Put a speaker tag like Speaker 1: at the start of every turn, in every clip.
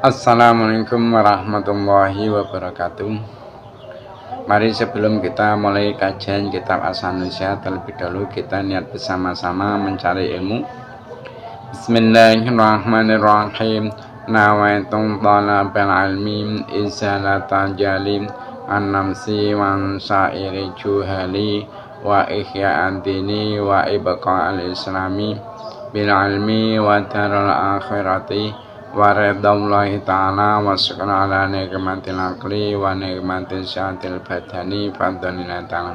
Speaker 1: Assalamualaikum warahmatullahi wabarakatuh. Mari sebelum kita mulai kajian kitab As-Sanusiah, terlebih dahulu kita niat bersama-sama mencari ilmu. Bismillahirrahmanirrahim. Nawaitu talabal ilmi izalata jalim an-namsi wa sa'iri juhali wa ihya'ad dini wa ibqa'al islami bil ilmi wa daral akhirati wa ridallahi ta'ala wa syukur ala nikmatil aqli wa nikmatil syahatil badani fadlina ta'ala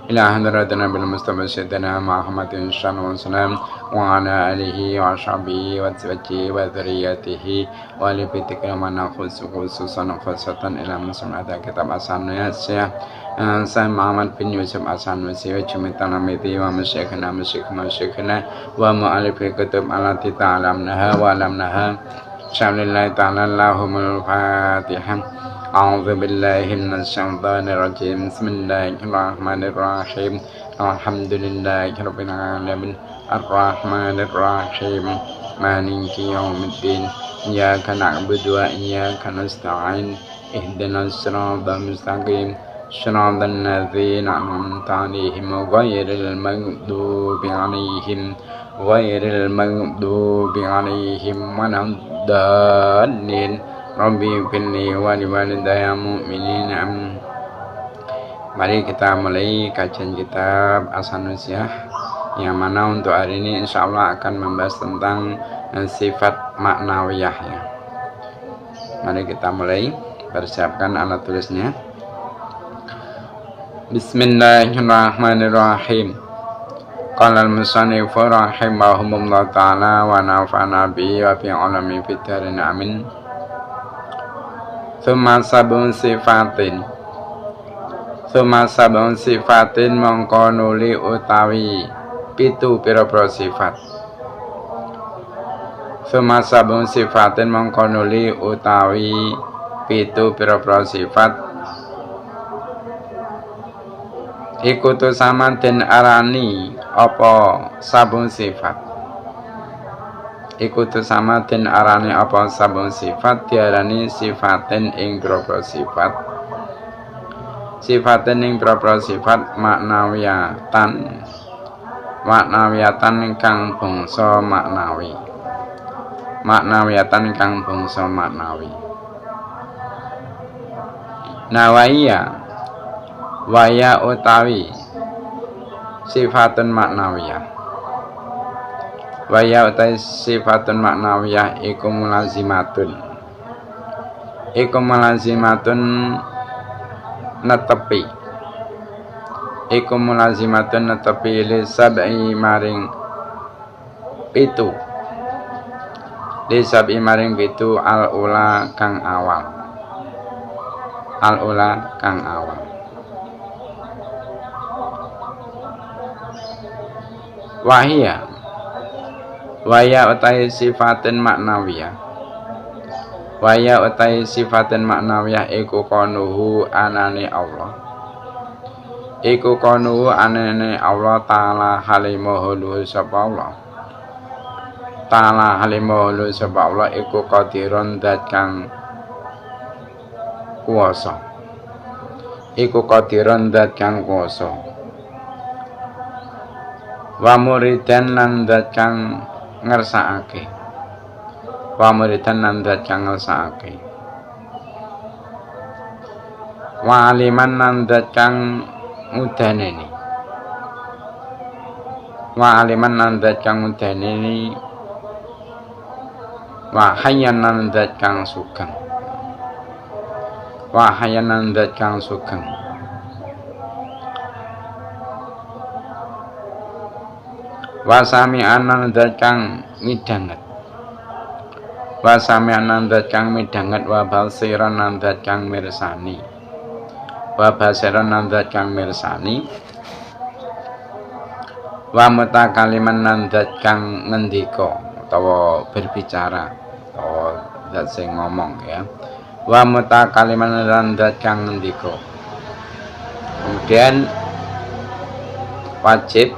Speaker 1: ila hadratina bil mustafa sayyidina Muhammadin sallallahu alaihi wasallam wa ala alihi wa sahbihi wa zawjihi wa dzurriyyatihi wa li bitikra man khususan khasatan ila muslimata kitab As-Sanusiah. Saya Muhammad bin Yusuf As-Sanusiah jumitan amiti wa masyikhna wa mu'alifi kutub alati ta'alamnaha wa alamnaha syamlillahi ta'ala Allahumul Fatihah. A'udzu billahi minasyaitonir rajim. Bismillahirrahmanirrahim. Alhamdulillahirabbil alamin. Arrahmanir rahim. Maliki yaumiddin. Iyyaka na'budu wa iyyaka nasta'in. Ihdinas siratal mustaqim. Shiratal ladzina an'amta 'alaihim ghairil maghdubi 'alaihim waladdallin. Rabbi firli wa liwalidayya mu'minina. Mari kita mulai kajian kitab As-Sanusiah, yang mana untuk hari ini insyaallah akan membahas tentang sifat maknawiyah ya. Mari kita mulai, persiapkan alat tulisnya. Bismillahirrahmanirrahim. Qala al-musannif rahimahullah ta'ala wa nafa'ana bihi wa bi 'ulumi fid darin amin. Tsumma sabun sifatin mongko nuli utawi pitu pira-pira sifat. Tsumma sabun sifatin mongko nuli utawi pitu pira-pira sifat. Iku tu sama den arani apa sabun sifat. Iku tu sama den arani apa sabun sifat, diarani sifaten ing propro sifat. Sifaten ing propro sifat maknawiyatan kang bangsa maknawi. Maknawiyatan kang bangsa maknawi. Nawaiya waya utawi sifatun maknawiyah. Waya utawi sifatun maknawiyah iku mulazimatun netepi. Iku mulazimatun netepi li sab'i maring pitu. Li sab'i maring pitu al-ula kang awal. Waya utai sifatin maknawiyah. Waya utai sifatin maknawiyah iku konuhu anane Allah. Iku konuhu anane Allah ta'ala halimuhu luhu sapa Allah. Ta'ala halimuhu luhu sapa Allah iku qadirun dat kang kuwasa. Iku qadirun dat kang kuwasa. Wa muridan lan dat kang ngersakake. Wa muridan lan dat kang ngersakake. Wa aliman lan dat kang mudaneni. Wa aliman lan dat kang mudaneni. Wa hayyan lan dat kang sugeng. Wa hayyan lan dat kang sugeng. Wa sami'an dat kang midanget. Wa sami'an dat kang midanget. Wa basiran dat kang mirsani. Wa basiran dat kang mirsani. Wa mutakaliman dat kang ngendika utawa berbicara utawa dat sing ngomong ya. Wa mutakaliman dat kang ngendika. Kemudian wajib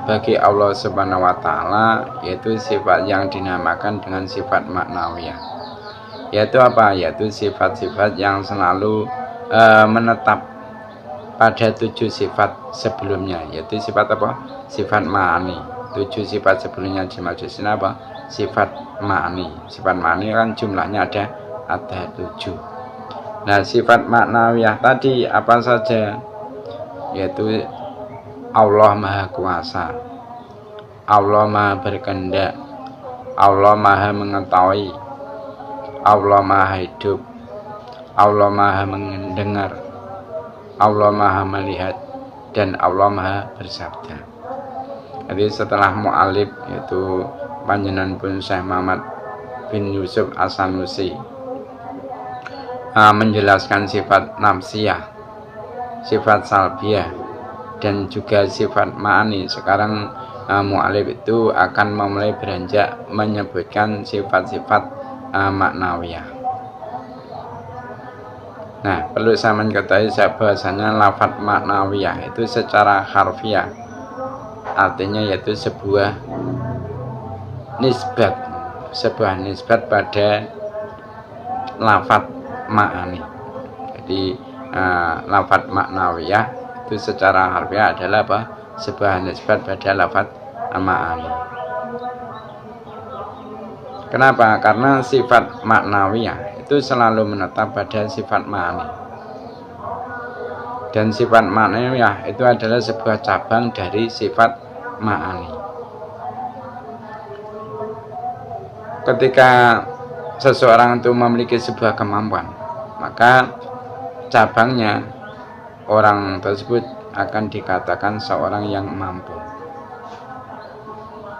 Speaker 1: bagi Allah Subhanahu wa taala, yaitu sifat yang dinamakan dengan sifat maknawiyah. Yaitu apa? Yaitu sifat-sifat yang selalu menetap pada 7 sifat sebelumnya, yaitu sifat apa? Sifat ma'ani. 7 sifat sebelumnya dimaksud apa? Sifat ma'ani. Sifat ma'ani kan jumlahnya ada 7. Nah, sifat maknawiyah tadi apa saja? Yaitu Allah Maha Kuasa, Allah Maha Berkehendak, Allah Maha Mengetahui, Allah Maha Hidup, Allah Maha Mendengar, Allah Maha Melihat, dan Allah Maha Bersabda. Jadi setelah mu'alif, yaitu panjenengan pun Syekh Muhammad bin Yusuf As-Sanusi menjelaskan sifat nafsiyah, sifat salbiyah, dan juga sifat ma'ani. Sekarang mu'alif itu akan memulai beranjak menyebutkan sifat-sifat maknawiyah. Nah, perlu saya mengetahui bahwasanya lafaz maknawiyah itu secara harfiah artinya yaitu sebuah nisbat pada lafaz ma'ani. Jadi lafaz maknawiyah itu secara harfiah adalah apa? Sebuah nisbat pada lafaz ma'ani. Kenapa? Karena sifat maknawiyah itu selalu menetap pada sifat ma'ani. Dan sifat maknawiyah itu adalah sebuah cabang dari sifat ma'ani. Ketika seseorang itu memiliki sebuah kemampuan, maka cabangnya orang tersebut akan dikatakan seorang yang mampu.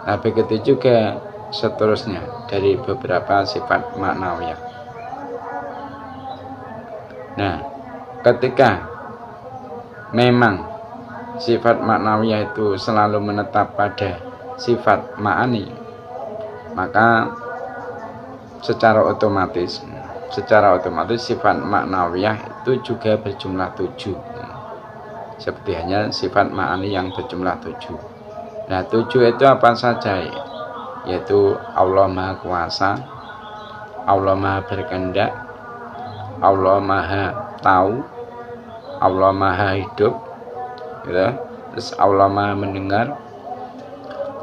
Speaker 1: Nah, begitu juga seterusnya dari beberapa sifat maknawiyah. Nah, ketika memang sifat maknawiyah itu selalu menetap pada sifat ma'ani, maka secara otomatis sifat maknawiyah itu juga berjumlah 7. Seperti hanya sifat ma'ani yang berjumlah 7. Nah, 7 itu apa saja? Yaitu Allah Maha Kuasa, Allah Maha Berkehendak, Allah Maha Tahu, Allah Maha Hidup, gitu. Terus Allah Maha Mendengar,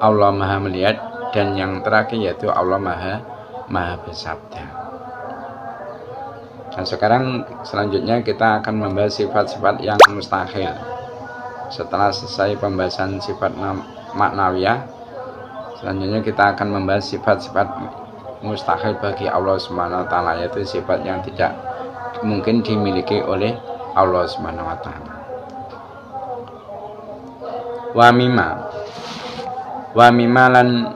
Speaker 1: Allah Maha Melihat, dan yang terakhir yaitu Allah Maha Bersabda. Nah, sekarang selanjutnya kita akan membahas sifat-sifat yang mustahil. Setelah selesai pembahasan sifat maknawiyah, selanjutnya kita akan membahas sifat-sifat mustahil bagi Allah Subhanahu wa taala, yaitu sifat yang tidak mungkin dimiliki oleh Allah Subhanahu wa taala. Wa mima lan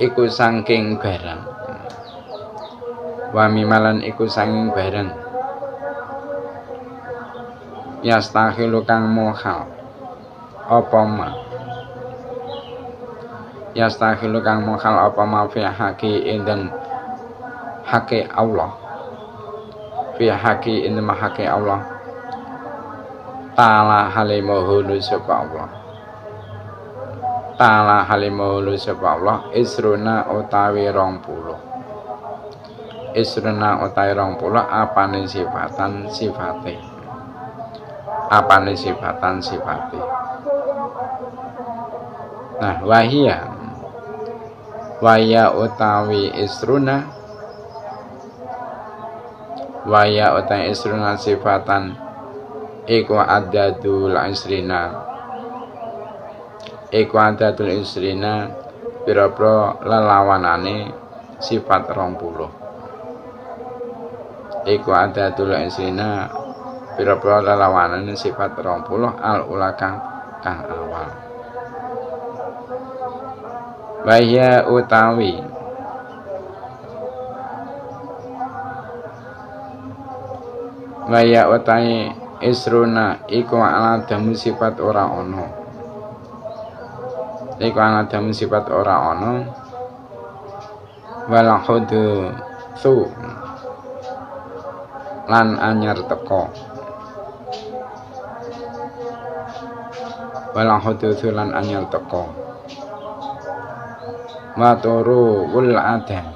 Speaker 1: iku saking barang. Wa mimalan iku sanging bareng yastahilu kang mohal apa ma yastahilu kang mohal apa ma fi haqi indan haqi Allah fi haqi indan haqi Allah ta'ala halimuhu sapa Allah ta'ala halimuhu sapa Allah isruna utawi 20 isruna utai 20 apane sifatan sifate Nah, wahya utawi isruna sifatan iku adadul isrina pira-pira lelawanane sifat 20. Iku adatul isrina pira-pira lelawanan sifat 20 al-ula kang awal. Wahya utawi isruna iku aladamu sifat ora ono. Iku aladamu sifat ora ono wal hudutsu lan anyar teko wal hudutsu lan anyar teko wa turul adam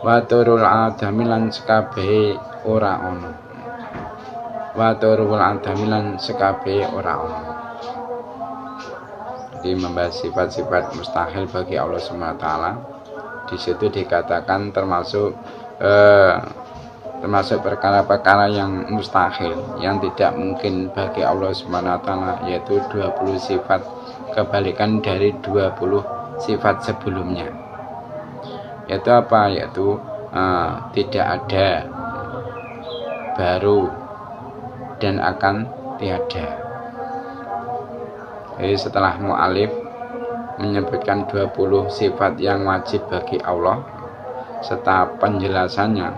Speaker 1: wa turul adam lan sekabehe ora ana wa turul adam lan sekabehe ora ana. Jadi membahas sifat-sifat mustahil bagi Allah Subhanahu wa taala. Di situ dikatakan termasuk perkara-perkara yang mustahil, yang tidak mungkin bagi Allah Subhanahu wa taala, yaitu 20 sifat kebalikan dari 20 sifat sebelumnya. Yaitu apa? Yaitu tidak ada, baru, dan akan tiada. Jadi setelah mu'alif menyebutkan 20 sifat yang wajib bagi Allah serta penjelasannya,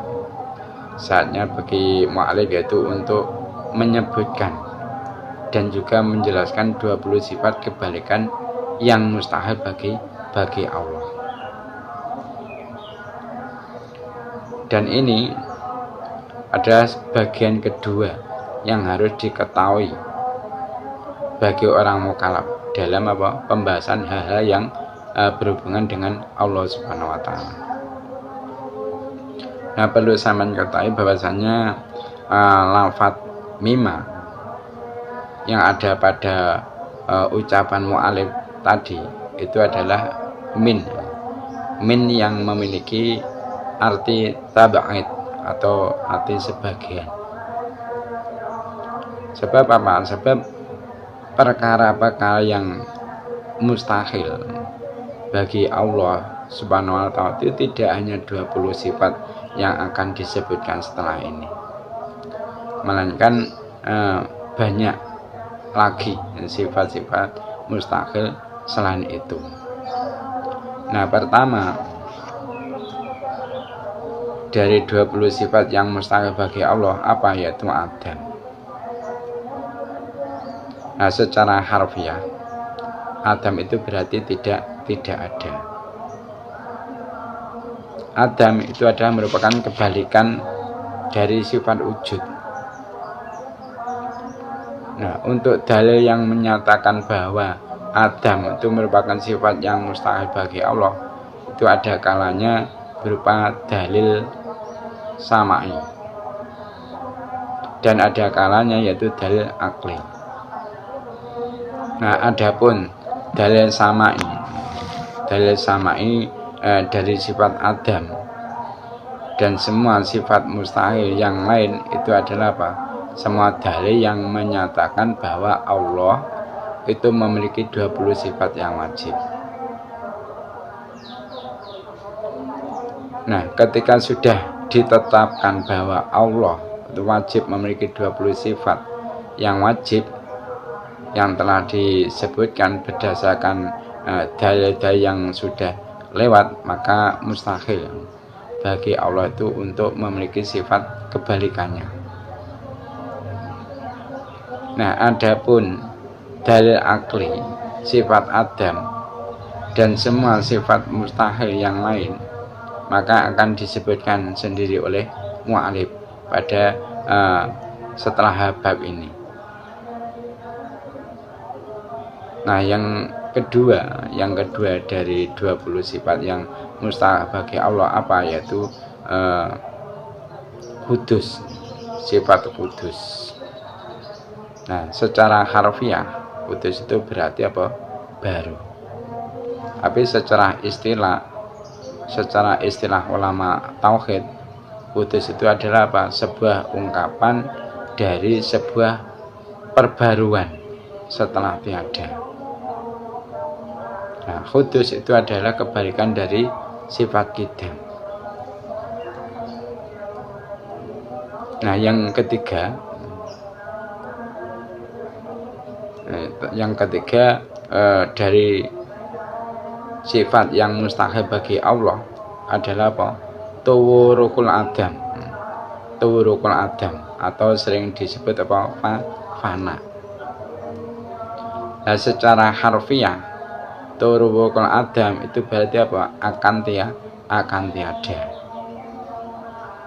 Speaker 1: saatnya bagi mu'alif yaitu untuk menyebutkan dan juga menjelaskan 20 sifat kebalikan yang mustahil bagi Allah. Dan ini adalah bagian kedua yang harus diketahui bagi orang mukallaf dalam pembahasan hal-hal yang berhubungan dengan Allah Subhanahu wa taala. Nah, perlu sampean ketahui bahwasanya lafaz mimma yang ada pada ucapan mu'alif tadi itu adalah min yang memiliki arti tab'id atau arti sebagian. Sebab apa? Sebab perkara-perkara yang mustahil bagi Allah Subhanahu wa taala itu tidak hanya 20 sifat yang akan disebutkan setelah ini, melainkan banyak lagi sifat-sifat mustahil selain itu. Nah, pertama dari 20 sifat yang mustahil bagi Allah apa? Yaitu Adam. Nah, secara harfiah Adam itu berarti tidak ada. Adam itu adalah merupakan kebalikan dari sifat wujud. Nah, untuk dalil yang menyatakan bahwa Adam itu merupakan sifat yang mustahil bagi Allah, itu ada kalanya berupa dalil sama'i dan ada kalanya yaitu dalil akli. Nah, adapun dalil sama'i dari sifat Adam dan semua sifat mustahil yang lain itu adalah apa? Semua dalil yang menyatakan bahwa Allah itu memiliki 20 sifat yang wajib. Nah, ketika sudah ditetapkan bahwa Allah itu wajib memiliki 20 sifat yang wajib yang telah disebutkan berdasarkan dalil-dalil yang sudah lewat, maka mustahil bagi Allah itu untuk memiliki sifat kebalikannya. Nah, adapun dalil akli sifat Adam dan semua sifat mustahil yang lain, maka akan disebutkan sendiri oleh mu'alif pada setelah bab ini. Nah, yang kedua dari 20 sifat yang mustahil bagi Allah apa? Yaitu kudus, sifat kudus. Nah, secara harfiah kudus itu berarti apa? Baru. Tapi secara istilah ulama tauhid, kudus itu adalah apa? Sebuah ungkapan dari sebuah perbaruan setelah tiada. Nah, kudus itu adalah kebalikan dari sifat qidam. Nah, yang ketiga dari sifat yang mustahil bagi Allah adalah apa? Tuwurukul Adam atau sering disebut apa? Fana. Nah, secara harfiah Turukul Adam itu berarti apa? Akan tiada.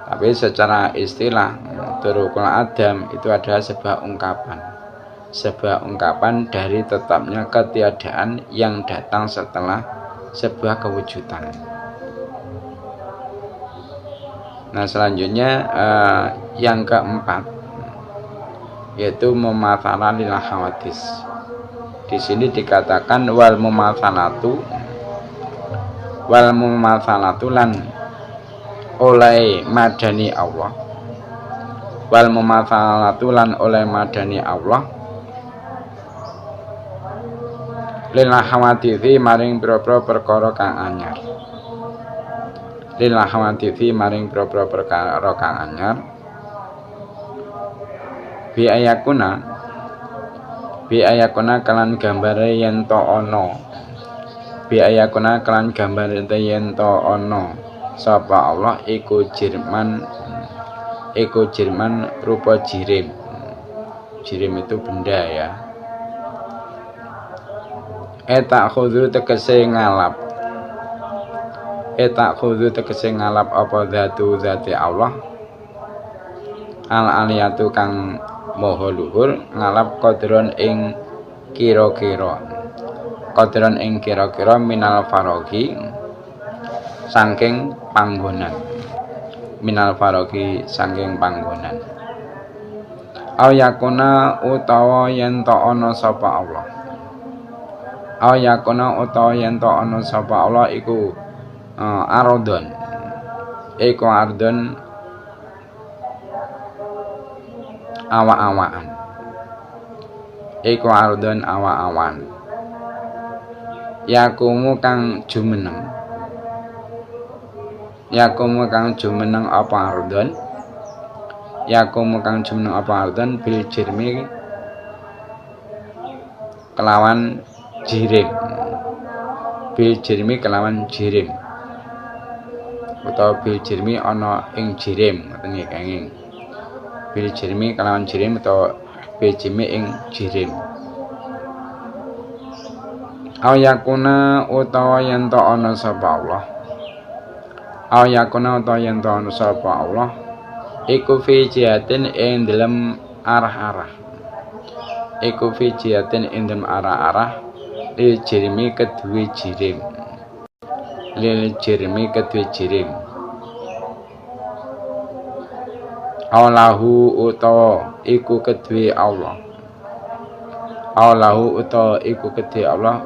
Speaker 1: Tapi secara istilah Turukul Adam itu adalah sebuah ungkapan sebuah ungkapan dari tetapnya ketiadaan yang datang setelah sebuah kewujudan. Nah, selanjutnya yang keempat yaitu mumatsalah lil hawadis. Di sini dikatakan wal mumatsalatu lan oleh madani Allah. Wal mumatsalatu lan oleh madani Allah lil hawadisi maring pira-pira perkara kang anyar. Lil hawadisi maring pira-pira perkara kang anyar. Bi ayakuna kalan gambare yen to ana. Bi ayakuna kalan gambare yen to ana sapa Allah iku jirman rupa jirim. Jirim itu benda ya. Eta khudhu tegese ngalap apa zati Allah al aliyatu kang maha luhur ngalap qadron ing kira-kira minal farogi saking panggonan aw yakuna utawa yen ta ana sapa Allah iku ardon awa-awan yakumu kang jumeneng apa ardon bil jirmi kelawan jirim utawa bil jirmi ana ing jirim ngoten nggih kenging bil jirmi kelawan jirim utawa bil jirmi ing jirim ayakuna utawa yen ta ana sapa Allah iku fi jihatin ing dalem arah-arah lil jirmi kedue jirim Allahu utawa iku kedue Allah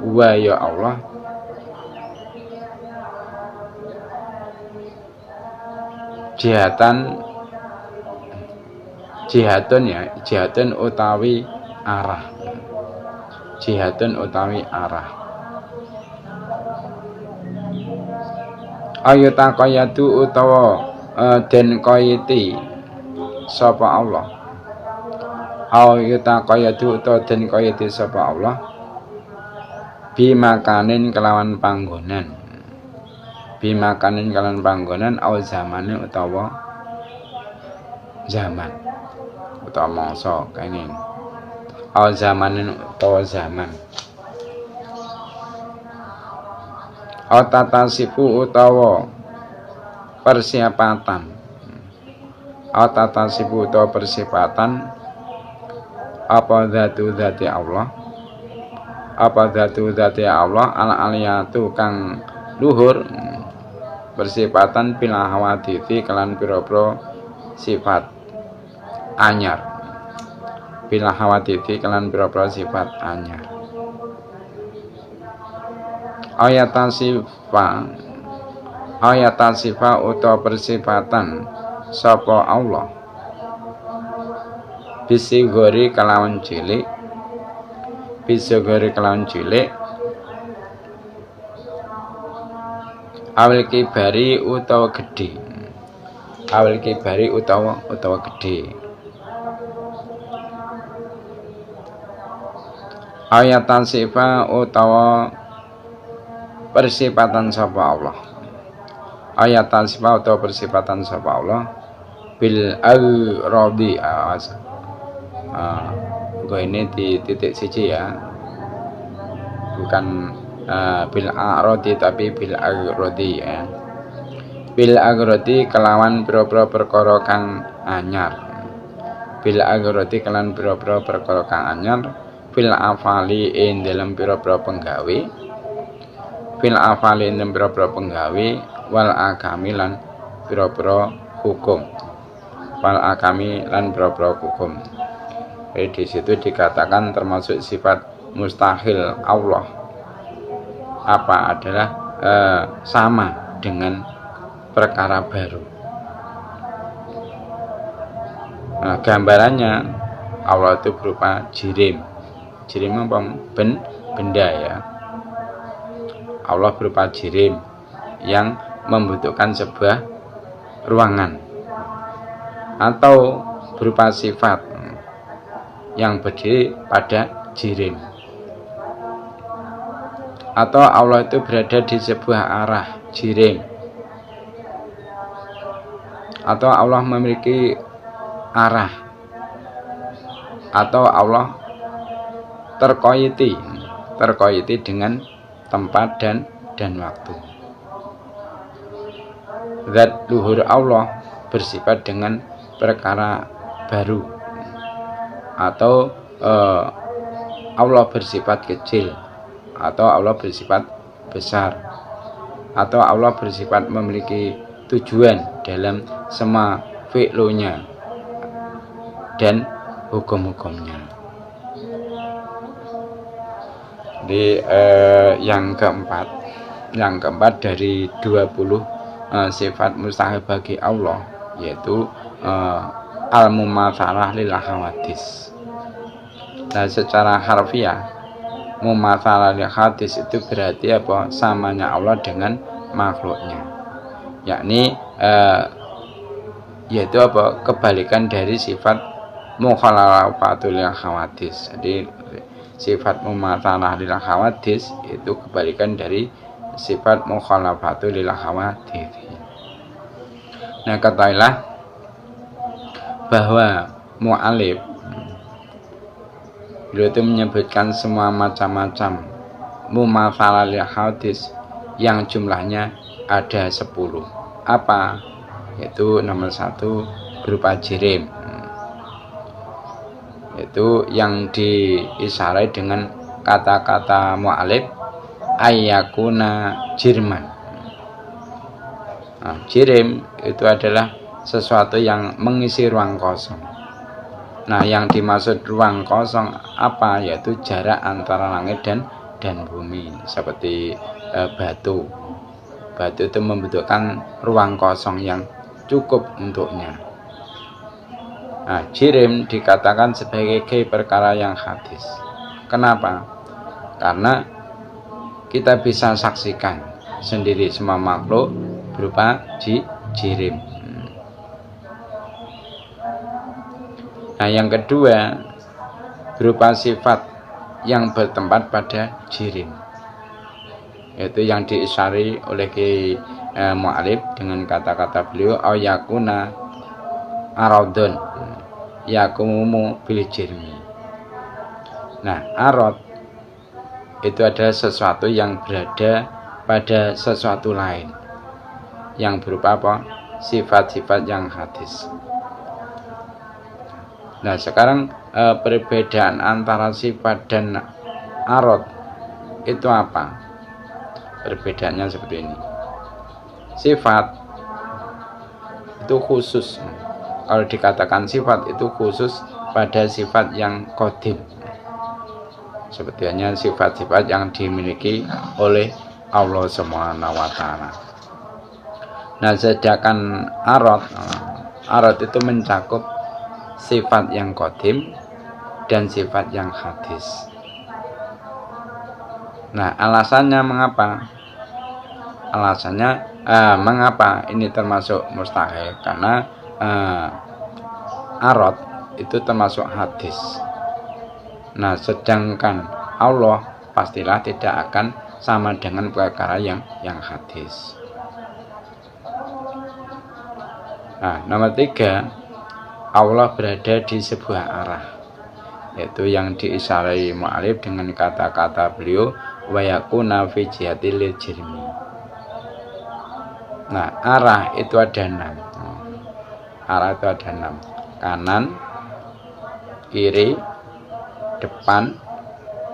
Speaker 1: wa ya Allah jihadun utawi arah ayata qayatu utawa den qayiti sapa Allah bimakanin kelawan panggonan au zamanin utawa zaman utawa mangsa kenging au zamanin utawa zaman au tatasifu utawa persiapatan apa zati Allah al aliyatu kang luhur persifatan bila hawadisi kelan pira-pira sifat anyar ayatasifa utawa persifatan sapa Allah bisigori kelawan cilik awil kibari utawa gedhe ayatan sifa utawa persifatan sapa Allah bil al-radi ini di titik siji ya, bukan bil a'radi tapi bil agrodi ya. Bil agrodi kelawan pira-pira perkara kang anyar. bil aghrati kelan pira-pira perkara kang anyar fil afali ing dalam pira-pira penggawe fil afali ing pira-pira penggawe wal akami lan pira-pira hukum wal akami lan pira-pira hukum. Di situ dikatakan termasuk sifat mustahil Allah apa adalah sama dengan perkara baru. Nah, gambarannya Allah itu berupa jirim. Jirim apa? Benda ya. Allah berupa jirim yang membutuhkan sebuah ruangan, atau berupa sifat yang berdiri pada jirim, atau Allah itu berada di sebuah arah jirim, atau Allah memiliki arah, atau Allah terkoyiti dengan tempat dan waktu. Zat luhur Allah bersifat dengan perkara baru, atau Allah bersifat kecil, atau Allah bersifat besar, atau Allah bersifat memiliki tujuan dalam semua fi'lunya dan hukum-hukumnya. Di yang keempat dari 20 sifat mustahil bagi Allah, yaitu al-mumatsalah lil hawadis. Nah, secara harfiah mumatsalah lil hawadis itu berarti apa? Samanya Allah dengan makhluknya, yakni yaitu apa? Kebalikan dari sifat mukhalafatul hawadis. Jadi sifat mumatsalah lil hawadis itu kebalikan dari sifat mukhalafatul hawadis. Nah, ketahuilah bahwa mu'alif beliau itu menyebutkan semua macam-macam mumatsalah lil hawadis yang jumlahnya ada 10. Apa? Yaitu nomor 1 berupa jirim, yaitu yang diisarai dengan kata-kata mu'alif ayyakuna jirman. Nah, jirim itu adalah sesuatu yang mengisi ruang kosong. Nah, yang dimaksud ruang kosong apa? Yaitu jarak antara langit dan bumi. Seperti batu itu membutuhkan ruang kosong yang cukup untuknya. Nah, jirim dikatakan sebagai perkara yang hadis. Kenapa? Karena kita bisa saksikan sendiri semua makhluk berupa jirim. Nah, yang kedua berupa sifat yang bertempat pada jirim, yaitu yang diisari oleh mu'alif dengan kata-kata beliau ayakuna aradun yakumu bil jirmi. Nah, arad itu adalah sesuatu yang berada pada sesuatu lain yang berupa apa? Sifat-sifat yang hadis. Nah, sekarang perbedaan antara sifat dan arad itu apa? Perbedaannya seperti ini. Sifat itu khusus. Kalau dikatakan sifat itu khusus pada sifat yang qadim, seperti hanya sifat-sifat yang dimiliki oleh Allah Subhanahu wa Ta'ala. Nah, sedangkan arad itu mencakup sifat yang qadim dan sifat yang hadis. Nah, alasannya mengapa? Mengapa ini termasuk mustahil? Karena arad itu termasuk hadis. Nah, sedangkan Allah pastilah tidak akan sama dengan perkara yang hadis. Nah, nomor 3, Allah berada di sebuah arah, yaitu yang diisarai mu'alif dengan kata-kata beliau wa yakuna fi jihatil jirmi. Nah, arah itu ada 6. Arah itu ada 6. Kanan, kiri, depan,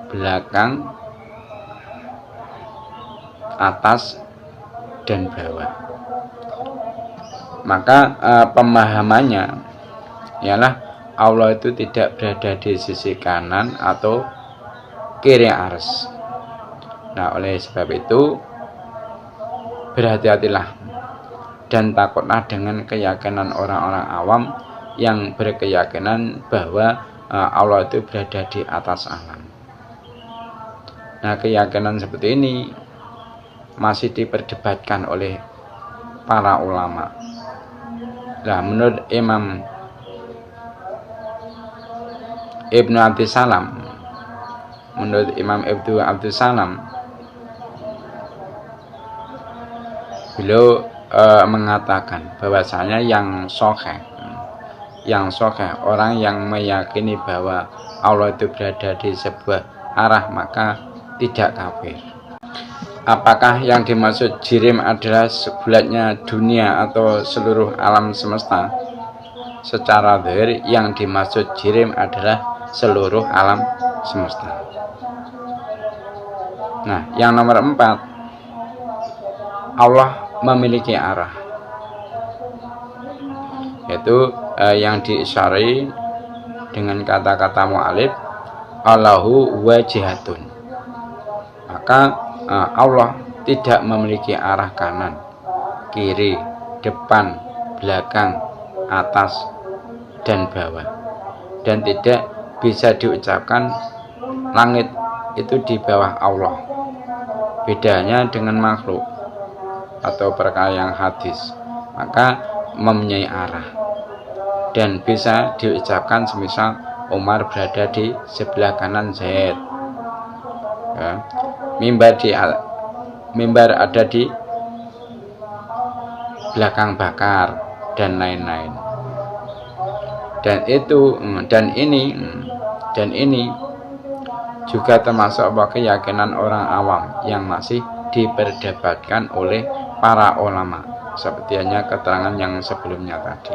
Speaker 1: belakang, atas, dan bawah. Maka pemahamannya ialah Allah itu tidak berada di sisi kanan atau kiri arsy. Nah, oleh sebab itu berhati-hatilah dan takutlah dengan keyakinan orang-orang awam yang berkeyakinan bahwa Allah itu berada di atas alam. Nah, keyakinan seperti ini masih diperdebatkan oleh para ulama. Nah, menurut Imam Ibnu Abdissalam, beliau mengatakan bahwasanya yang sahih, orang yang meyakini bahwa Allah itu berada di sebuah arah maka tidak kafir. Apakah yang dimaksud jirim adalah sebulatnya dunia atau seluruh alam semesta? Secara zahir yang dimaksud jirim adalah seluruh alam semesta. Nah, yang nomor 4, Allah memiliki arah, yaitu yang diisyari dengan kata-kata mu'alif Allahu wajihatun. Maka Allah tidak memiliki arah kanan, kiri, depan, belakang, atas, dan bawah, dan tidak bisa diucapkan langit itu di bawah Allah. Bedanya dengan makhluk atau perkara yang hadis, maka mempunyai arah dan bisa diucapkan semisal Umar berada di sebelah kanan Zaid, ya. Mimbar ada di belakang Bakar, dan lain-lain. Dan ini juga termasuk keyakinan orang awam yang masih diperdebatkan oleh para ulama, seperti hanya keterangan yang sebelumnya tadi.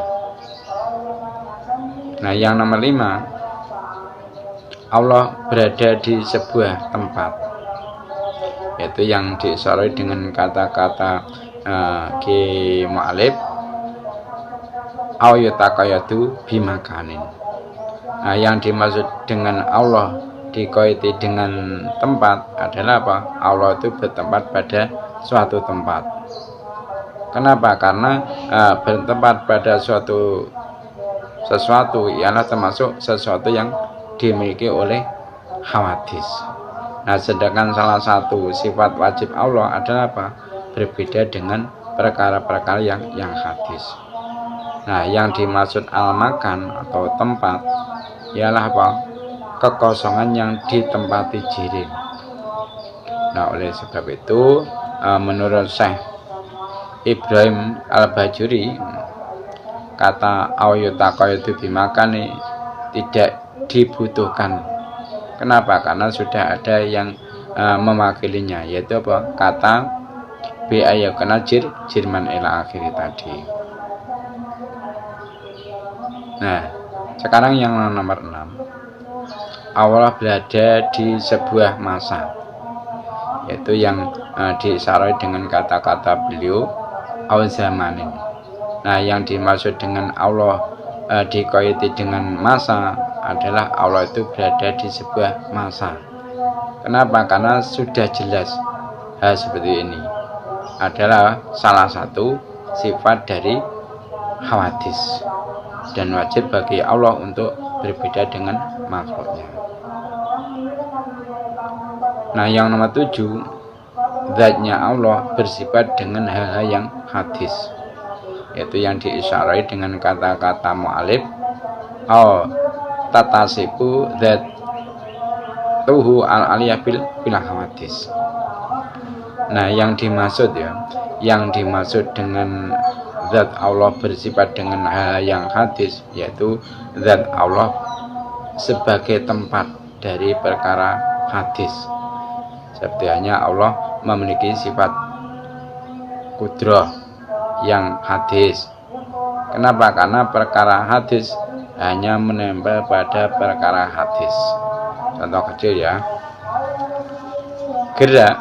Speaker 1: Nah, yang nomor 5, Allah berada di sebuah tempat, yaitu yang diisyarati dengan kata-kata ki mu'alif au yutaqayadu bimakanin. Nah, yang dimaksud dengan Allah dikaiti dengan tempat adalah apa? Allah itu bertempat pada suatu tempat. Kenapa? Karena bertempat pada sesuatu ialah termasuk sesuatu yang dimiliki oleh hawadis. Nah, sedangkan salah satu sifat wajib Allah adalah apa? Berbeda dengan perkara-perkara yang hadis. Nah, yang dimaksud al-makan atau tempat ialah apa? Kekosongan yang ditempati jirim. Nah, oleh sebab itu menurut Syekh Ibrahim Al-Bajuri, kata awyutaqayadu bimakani tidak dibutuhkan. Kenapa? Karena sudah ada yang mewakilinya, yaitu apa? Kata bi'ayyakana jirman ila akhiri tadi. Nah, sekarang yang nomor 6, Allah berada di sebuah masa, yaitu yang diisyarati dengan kata-kata beliau al-zamanin. Nah, yang dimaksud dengan Allah dikaiti dengan masa adalah Allah itu berada di sebuah masa. Kenapa? Karena sudah jelas hal seperti ini adalah salah satu sifat dari hawadis dan wajib bagi Allah untuk berbeda dengan makhluknya. Nah, yang nomor 7, zatnya Allah bersifat dengan hal-hal yang hadis, yaitu yang diisyarati dengan kata-kata mu'alif tatasifu zat tuhu al-aliyah bil hawadis. Nah, yang dimaksud dengan zat Allah bersifat dengan hal yang hadis, yaitu zat Allah sebagai tempat dari perkara hadis. Seperti hanya Allah memiliki sifat kudrah yang hadis. Kenapa? Karena perkara hadis hanya menempel pada perkara hadis. Contoh kecil ya, gerak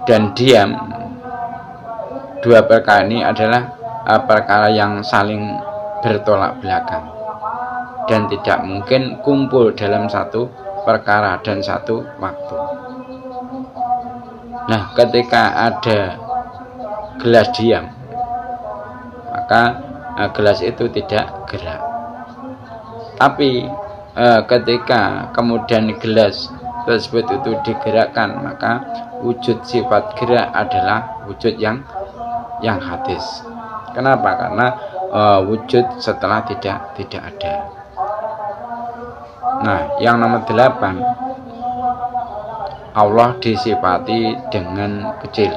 Speaker 1: dan diam, dua perkara ini adalah perkara yang saling bertolak belakang dan tidak mungkin kumpul dalam satu perkara dan satu waktu. Nah, ketika ada gelas diam, maka gelas itu tidak gerak. Tapi ketika kemudian gelas tersebut itu digerakkan, maka wujud sifat gerak adalah wujud yang hadis. Kenapa? Karena wujud setelah tidak ada. Nah, yang nomor 8, Allah disifati dengan kecil,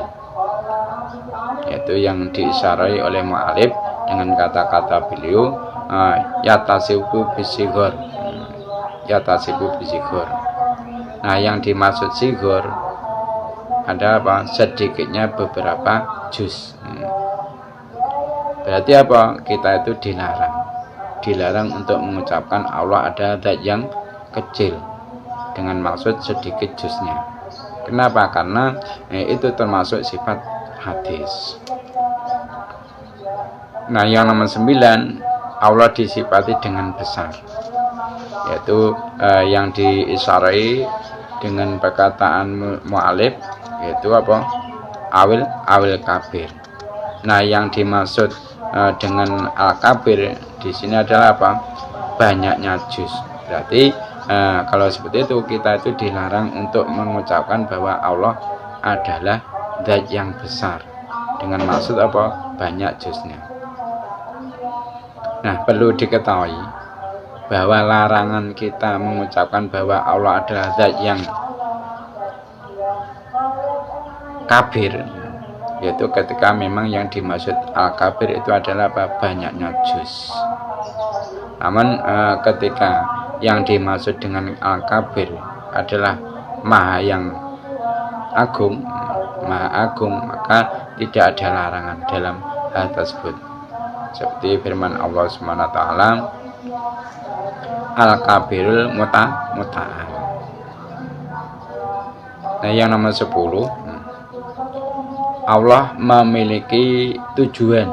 Speaker 1: yaitu yang diisyarai oleh mu'alif dengan kata-kata beliau yatasibu bisigor. Nah, yang dimaksud sigor ada apa? Sedikitnya beberapa juz. Berarti apa? Kita itu dilarang untuk mengucapkan Allah ada zat yang kecil dengan maksud sedikit juznya. Kenapa? Karena itu termasuk sifat hadis. Nah, yang nomor 9, Allah disifati dengan besar, yaitu yang diisyarai dengan perkataan mu'alif, yaitu apa? Awil kabir. Nah, yang dimaksud dengan al-kabir di sini adalah apa? Banyaknya juz. Berarti kalau seperti itu kita itu dilarang untuk mengucapkan bahwa Allah adalah zat yang besar dengan maksud apa? Banyak juznya. Nah, perlu diketahui bahwa larangan kita mengucapkan bahwa Allah adalah zat yang kabir, yaitu ketika memang yang dimaksud al-kabir itu adalah apa? Banyaknya juz. Namun ketika yang dimaksud dengan al-kabir adalah maha yang agung, maka tidak ada larangan dalam hal tersebut. Seperti firman Allah Subhanahu wa taala, al-kabirul muta'al. Nah, yang nomor 10, Allah memiliki tujuan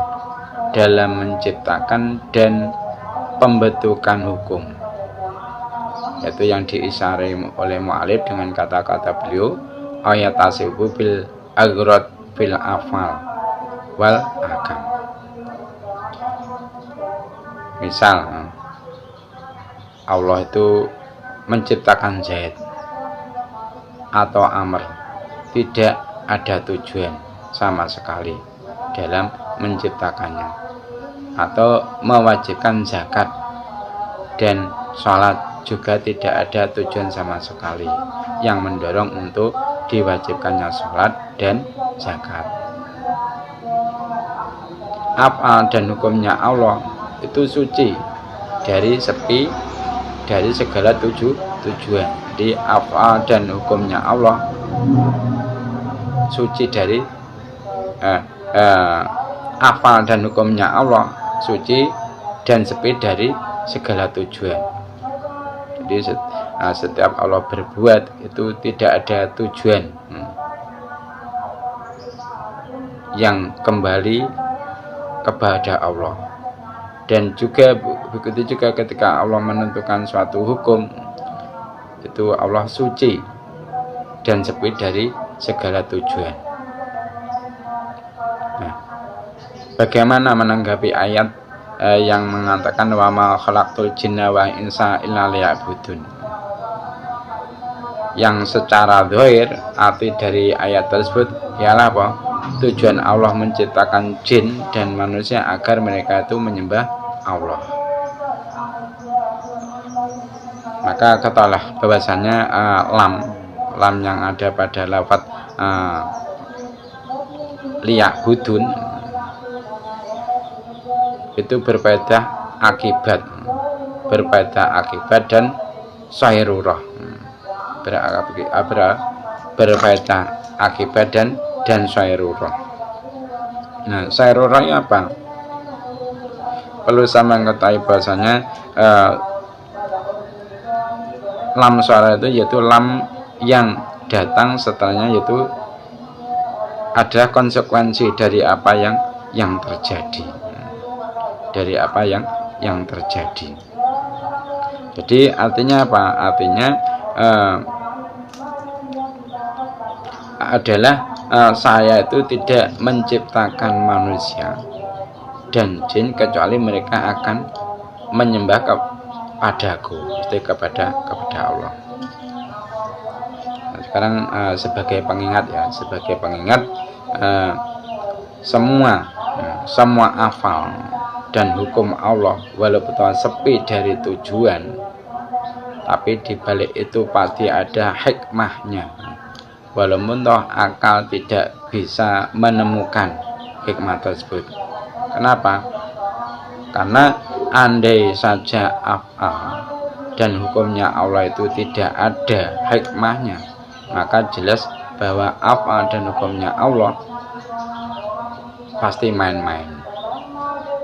Speaker 1: dalam menciptakan dan pembentukan hukum, yaitu yang diisyarai oleh mu'alif dengan kata-kata beliau ayatasibu bil agrod bil afal wal akam. Misal Allah itu menciptakan Zaid atau Amr, tidak ada tujuan sama sekali dalam menciptakannya, atau mewajibkan zakat dan sholat juga tidak ada tujuan sama sekali yang mendorong untuk diwajibkannya sholat dan zakat. Af'al dan hukumnya Allah itu suci dari segala tujuan. Jadi af'al dan hukumnya Allah suci dari af'al dan hukumnya Allah suci dan sepi dari segala tujuan. Jadi setiap Allah berbuat itu tidak ada tujuan yang kembali kepada Allah. Dan juga begitu juga ketika Allah menentukan suatu hukum, itu Allah suci dan sepi dari segala tujuan. Nah, bagaimana menanggapi ayat yang mengatakan wa ma khalaqtul jinna wa insa illa liya'budun, yang secara zahir arti dari ayat tersebut ialah apa? Tujuan Allah menciptakan jin dan manusia agar mereka itu menyembah Allah. Maka ketahuilah bahwasanya lam yang ada pada lafaz liya'budun itu berfaedah akibat dan sairurah, berfaedah akibat dan sairurah. Nah, sairurah apa? Perlu sama mengetahui bahasanya lam suara itu yaitu lam yang datang setelahnya, yaitu ada konsekuensi dari apa yang terjadi, dari apa yang terjadi. Jadi artinya apa? Artinya adalah saya itu tidak menciptakan manusia dan jin kecuali mereka akan menyembah kepadaku, kepada Allah. Nah, sekarang sebagai pengingat semua afal dan hukum Allah walaupun sepi dari tujuan, tapi dibalik itu pasti ada hikmahnya, walaupun toh akal tidak bisa menemukan hikmah tersebut. Kenapa? Karena andai saja afal dan hukumnya Allah itu tidak ada hikmahnya, maka jelas bahwa afal dan hukumnya Allah pasti main-main.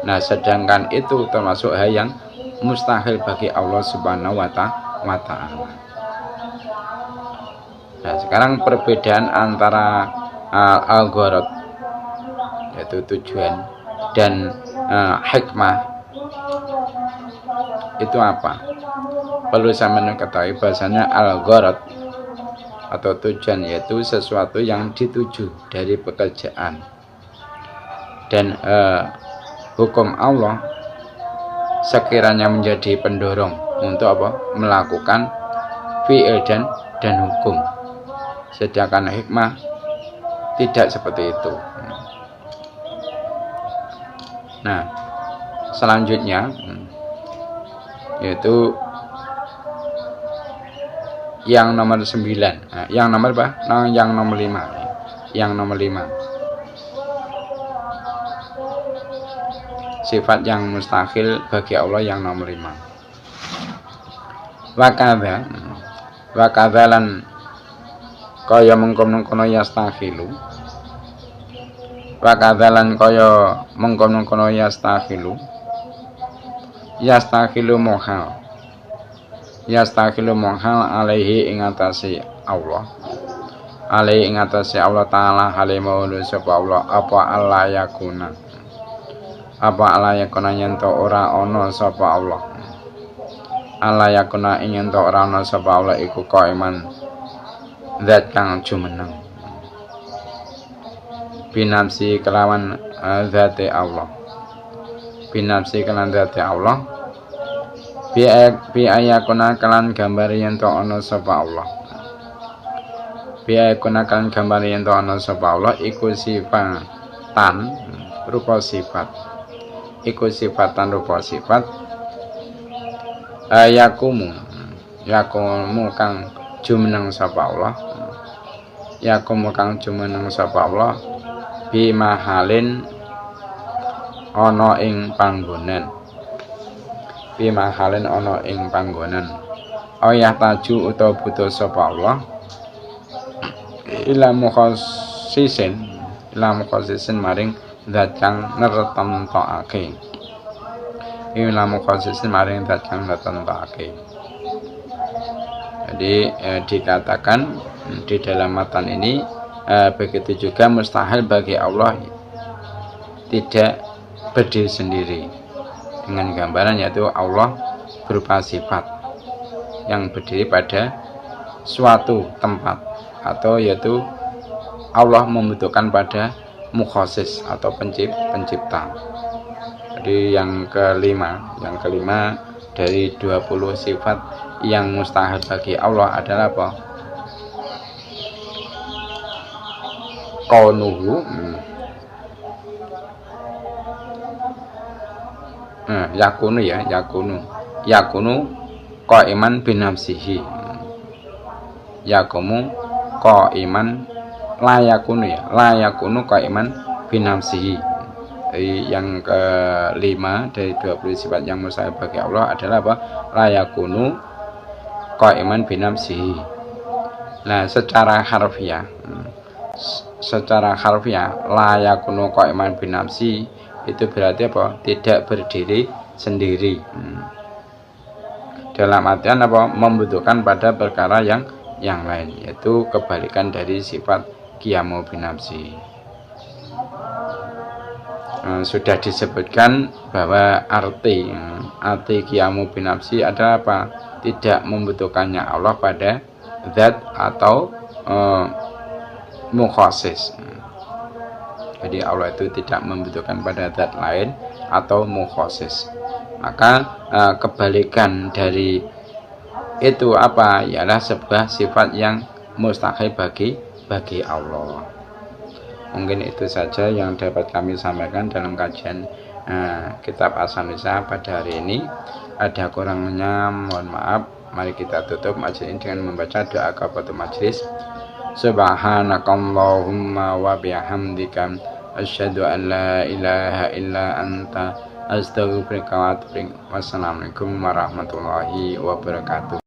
Speaker 1: Nah, sedangkan itu termasuk hal yang mustahil bagi Allah Subhanahu wa Ta'ala. Nah, sekarang perbedaan antara al-gharad yaitu tujuan dan hikmah itu apa? Perlu saya mengetahui bahasanya al-gharad atau tujuan yaitu sesuatu yang dituju dari pekerjaan, dan hukum Allah sekiranya menjadi pendorong untuk apa? Melakukan fi'il dan hukum. Sedangkan hikmah tidak seperti itu. Nah, selanjutnya yaitu yang nomor 9. Nah, yang nomor apa? Nah, yang nomor 5. Yang nomor 5. Sifat yang mustahil bagi Allah yang nomor 5. Wakadzalan kaya mengkono-kono yastahilu. Wakadzalan kaya mengkono-kono yastahilu. Yastahilu mohal. Yastahilu mohal alaihi ing atase Allah. Alaihi ing atase Allah Ta'ala halimahulu sapa Allah apa Allah yakuna. Apa Allah yakuna yen to ora ana sapa Allah. Allah yakuna ing yen to ora ana sapa Allah iku qaiman zat kang jumeneng. Binafsi kelawan zate Allah. Binafsi kelawan zate Allah. Bi ayakuna kalan gambar yen to ana sapa Allah. Bi ayakuna kalan gambar yen to ana sapa Allah iku sifatan rupa sifat. Iku sifatan rupa sifat yakumu kang jumeneng sapa Allah. Yakumu kang jumeneng sapa Allah bi mahalin ana ing panggonan. Bi mahalin ana ing panggonan. Ayah taju utawa butuh sapa Allah ila mukhassisin maring zat kang nertemtokake. Ila mukhassisin maring zat kang nertemtokake. Jadi dikatakan di dalam matan ini begitu juga mustahil bagi Allah tidak berdiri sendiri, dengan gambaran yaitu Allah berupa sifat yang berdiri pada suatu tempat, atau yaitu Allah membutuhkan pada mukhassis atau pencipta. Jadi yang kelima dari 20 sifat yang mustahil bagi Allah adalah apa? Kaunuhu yakunu qaiman binafsihi. Yakumu qaiman la yakunu qaiman binafsihi. Yang kelima dari 20 sifat yang mustahil bagi Allah adalah apa? La yakunu qaiman binafsihi. Nah, secara harfiah secara harfiah la yakunu qa'iman binafsi itu berarti apa? Tidak berdiri sendiri. Dalam artian apa? Membutuhkan pada perkara yang lain, yaitu kebalikan dari sifat qiyamu binafsi. Sudah disebutkan bahwa arti qiyamu binafsi adalah apa? Tidak membutuhkannya Allah pada zat atau mukhasis. Jadi Allah itu tidak membutuhkan pada zat lain atau mukhasis. Maka kebalikan dari itu apa? Ialah sebuah sifat yang mustahil bagi Allah. Mungkin itu saja yang dapat kami sampaikan dalam kajian kitab As-Sanisah pada hari ini. Ada kurangnya mohon maaf. Mari kita tutup majelis ini dengan membaca doa kafaratul majelis. Subhanakallahumma wa bihamdika asyhadu an la ilaha illa anta astaghfiruka wa atubu ilaik. Wassalamualaikum warahmatullahi wabarakatuh.